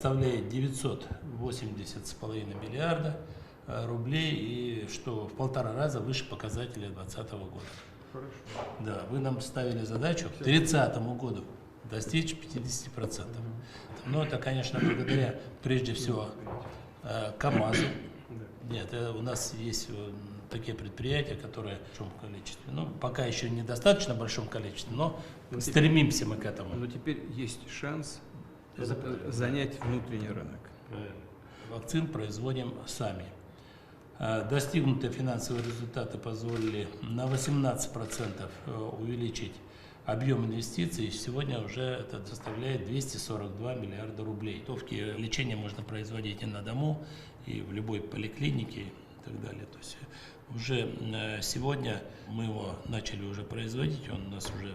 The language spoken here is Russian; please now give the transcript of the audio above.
составляет 980,5 миллиарда рублей, и что в 1,5 раза выше показателя 2020 года. Хорошо. Да, вы нам ставили задачу к 2030 году достичь 50%. Но это, конечно, благодаря, прежде всего, КАМАЗу. Нет, у нас есть такие предприятия, которые в большом количестве, ну, пока еще в недостаточно большом количестве, но стремимся мы к этому. Но теперь есть шанс занять внутренний рынок. Вакцин производим сами. Достигнутые финансовые результаты позволили на 18% увеличить объем инвестиций. Сегодня уже это составляет 242 миллиарда рублей. Лечение можно производить и на дому, и в любой поликлинике и так далее. То есть уже сегодня мы его начали уже производить, он у нас уже